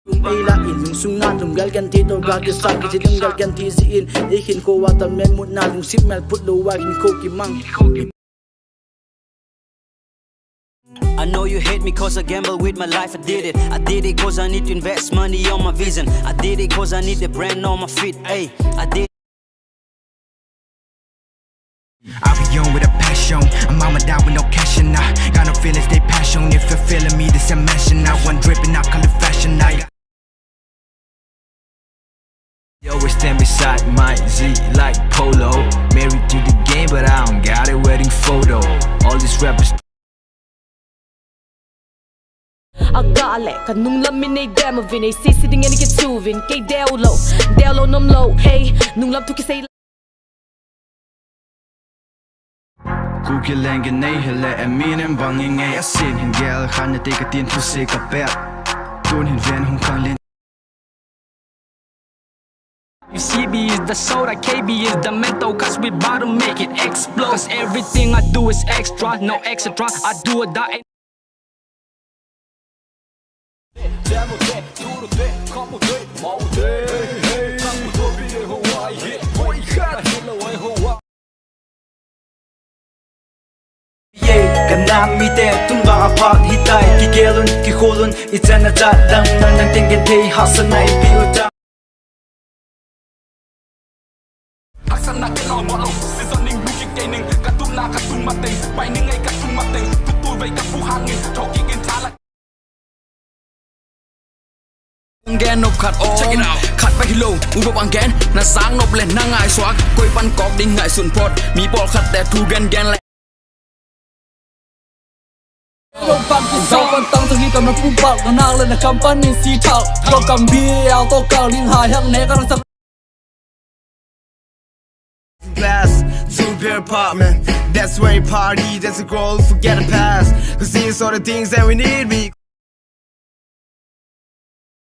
Ila in sung na lum gal kan ti to ga ke sa ke ti gal kan ti si in e hin ko wa tal men mut na lung sip mel put lo wa hin ko ki mang. I know you hate me cause I gamble with my life, I did it cause I need to invest money on my vision, I did it cause I need the brand on my feet, ayy, I did. I'll be young with a passion, I'm mama down with no cash and I got no feelings, they passion, if you're feeling me, this a mansion, I want dripping, I call it fashion, I got you always stand beside my Z like Polo, married to the game but I don't got a wedding photo, all these rappers Agale, kanung lamin ay demo vin ay sitting in get tuvin kay dihlou nom low hey nung lam to kisay Kuki lenge neiye le eminem banging ay asin hingel khan te ka tin thu se ka pet tun hin ven hung khang lin CB is the soda, KB is the mental, cause we bout to make it explode. Cause everything I do is extra, no extra, I do it that. Kanami te tunga apat hitai kigelun kikolun itana jadang nang tengen te hasanai biuta Aksana kenal malo seasoning music gaining katuna katumate binding ay katumate tutul bay kapuhangin talking in tala Again, no cut off. Check it out. Cut by hilou, ubah again. Na sang no blend na ngai swag. Koi pan kok ding ngai sun pot. Mi bol cut that two gan gan. Long pan ki sao pan tang tang ni kam na pum bak na nang le na company si thao. Lo kam bi ao to ka ling hai hang ne ka rang sang. Glass, two-beer apartment. That's where you party. That's the goal. Forget the past. Cause these are the things that we need. Me.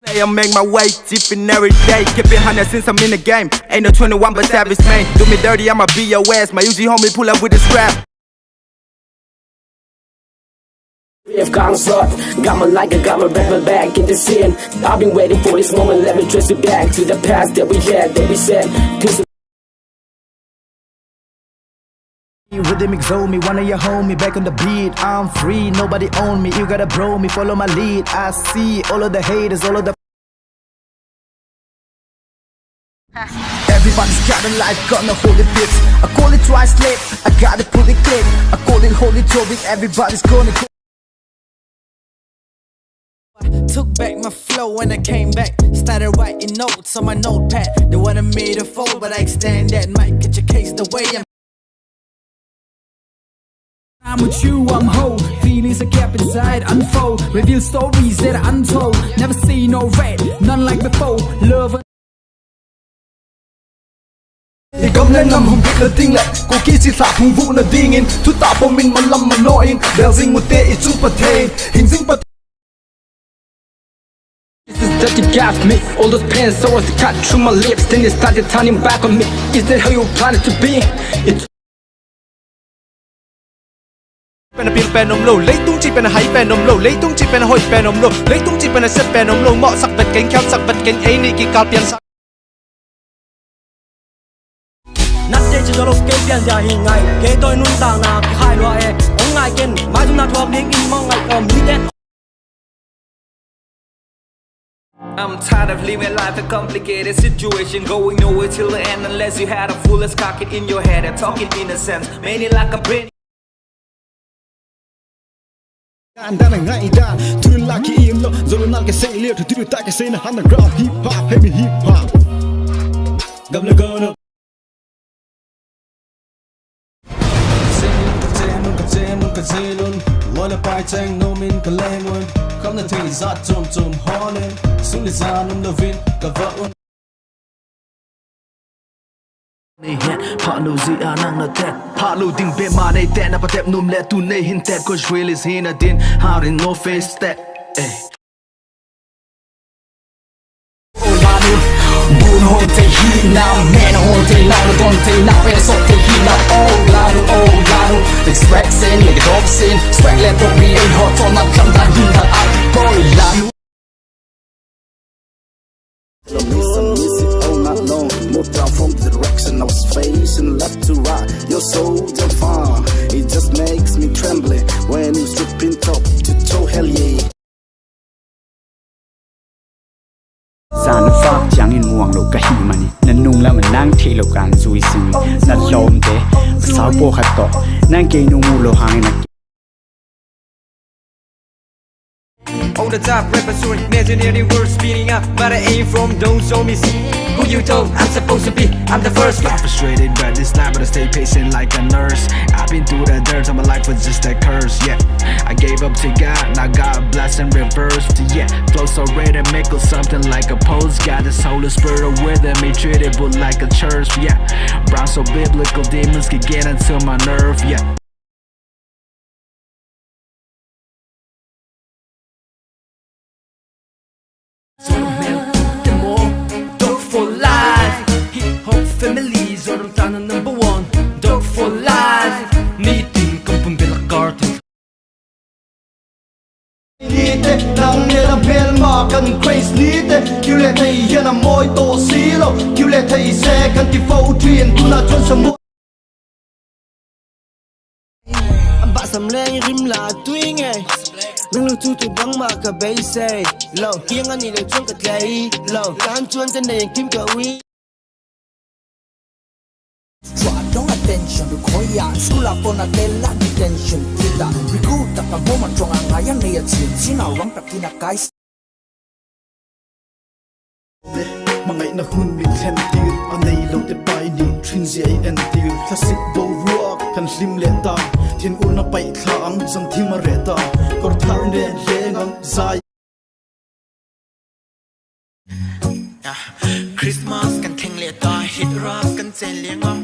I make my way, tipping every day. Keep it 100 since I'm in the game. Ain't no 21 but savage man. Do me dirty, I'ma be your ass. My UG homie pull up with the scrap. If gone short, got my like, got my back in the scene. I've been waiting for this moment, let me trace it back to the past that we had, that we said. Rhythm Mizo, me one of your homie back on the beat. I'm free, nobody own me. You gotta bro me, follow my lead. I see all of the haters, all of the everybody's got a life, gonna hold it bits. I call it twice late, I gotta pull it clean. I call it holy topic, everybody's gonna go. Took back my flow when I came back. Started writing notes on my notepad. They wanted me to fold, but I extend that. Might get your case the way I'm with you, I'm whole. Feelings I kept inside unfold. Reveal stories that are untold. Never see no red, none like before. Love. I cầm lên ngầm hùng biết là tinh lệ. Cô kia chỉ thả hùng vụ là đi nghìn. Thu tạo bộ mình mà lâm mà nội in. Bèo dinh một tê ít chút bật thề. Hình dinh bật This is that you got me. All those pains so was cut through my lips. Then they started turning back on me. Is that how you planned it to be? Bên là bên nồng lô lấy tung chỉ bên là hay bên nồng lô lấy tung chỉ bên là hồi bên nồng lô lấy tung chỉ bên là xếp bên nồng lô mọ sặc vật cánh khéo sặc vật cánh ấy nị kỳ cao tiền sặc nát dây chỉ cho lô kê tiền giả hình ngày kê tôi nun tàng là cái hai loại ông ngài kiên mai chúng ta thuộc đến in mong ngày còn mỹ đen. I'm tired of living life a complicated situation, going nowhere till the end unless you had a fullest cock it in your head and talking innocence, made it like a brain. Anda na ngai da, turun laki im lo, zolo nal ke say liu, tu ta ke say na underground hip hop, heavy hip hop. Gam la gono. Zelun, wala pai chang no min ka lengun, không nên thấy giật chum chum ho lên, xuống đi ra nôm lovin, cả vợ un. Neiye, Panu zi anang na tet. Panu ding be ma nei tet na patep num le tu nei hin tet cause real is hin a din. How in no face that. Buồn hồn thấy hi nào, mẹ nó hồn thấy nào, nó còn thấy nào, em sốt thấy hi nào. Oh ladu, expect sin, make it off sin, swag let me in hot, for my come down, hi nào, boy ladu. วงโลกะฮีมันนั่นนุ่งแล้วมันนั่งเทโลกันซุยซินั่นลมเตสาวโปขัดต่อนั่งเกยนุ่งมูโลหางนัก On the top, repertoire, imaginary words spinning up, but I ain't from, don't show me who you told I'm supposed to be. I'm the first guy. Frustrated by this life, but I stay patient like a nurse. I've been through the dirt, all my life was just a curse. Yeah, I gave up to God, now God bless and reversed. Yeah, flow so rhythmical, something like a pose. Got this Holy Spirit within me, treatable like a church. Yeah, brown so biblical, demons can get into my nerve. Yeah. For life, hip hop families orang tanah number one. Dog for life, meeting kampung bela garden. Nite nang nela bel ma kan craze nite you let hey yana moi to silo you let hey se kan ti fo twin tu na chon sam Amba sam leng rim la twing eh Nang lu tu tu bang ma ka bay say Low kieng ani le chuan ka tlay Low kan chuan kan ne kim ka wi Draw don't attention to koya School up on a tela detention Tila recruit ta ka mo man chonga ngayan neiye chin Sina wang ta kina kai Mangai na hun mi khen tir anei lo te pai ni thin zi ai en tir classic bo rock kan hlim le ta thin ul na pai thlang zang thim a re ta kor thar ne le ngam zai Christmas kan theng le ta hit rock kan chen le ngam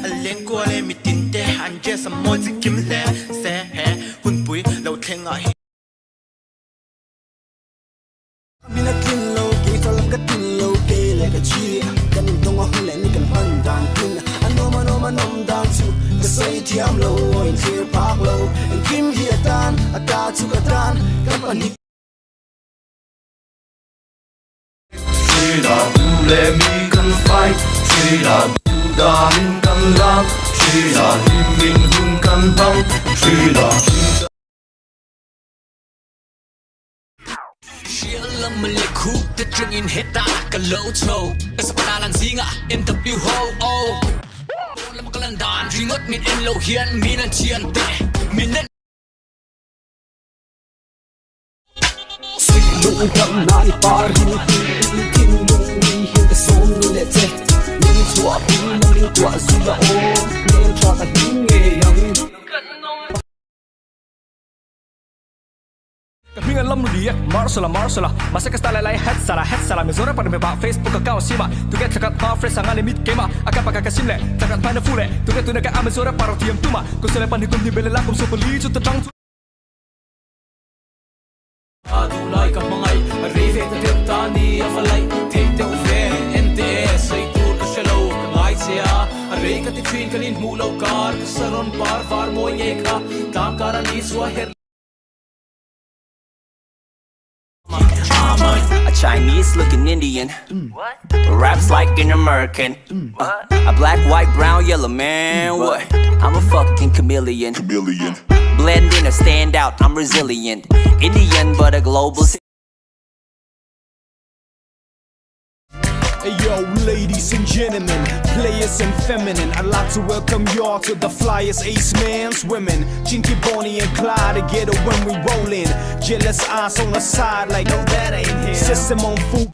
a leng ko le mi tin te han je sam mo chi kim le se he hun pui lo theng a Mina kin lo ki to lam ka tin lo ke le ka chi kan dong a hu le ni kan han dan tin ano ma nom dan chu ka sai thiam lo in clear park lo in kim hi atan ata chu ka tan kan ani Chila du le mi kan fight Chila du da min kan lang Chila him min hun kan bang Chila Sheila Maliku, the drink in Heta, Kalocho, Kasapanalan Zinga, NWO. Lamakalandan, Ringot min in Lohian, Minan Chiante, Minan. Lung kam nai par hin tin lung ni hin ka som nu le che ni chua pin na min kwa zula o nen tra ka ding e yang Minga lam dia marsala masa ka style lai het sala me zora par me ba Facebook account sima tu get takat pa fresh sangale mit kema aka pa ka simle takat pa na fule tu get tu na ka amazora par tiam tuma ko sele pan hikum di bele lakum so pali chu ta tang adu lai ka mangai reve ta te tani afalai te te uve ente sai tu ka shelo ngai sia re ka ti twin kalin mulo kar saron par far mo ye ka ta karani swa her A Chinese looking Indian. Raps like an American. A black, white, brown, yellow man. What? I'm a fucking chameleon. Blend in or stand out, I'm resilient. Indian, but a global. Hey yo, ladies and gentlemen, players and feminine, I'd like to welcome y'all to the flyest ace man's women. Jinky, Bonnie and Clyde together when we roll in. Jealous eyes on the side like, no, that ain't him. System on food.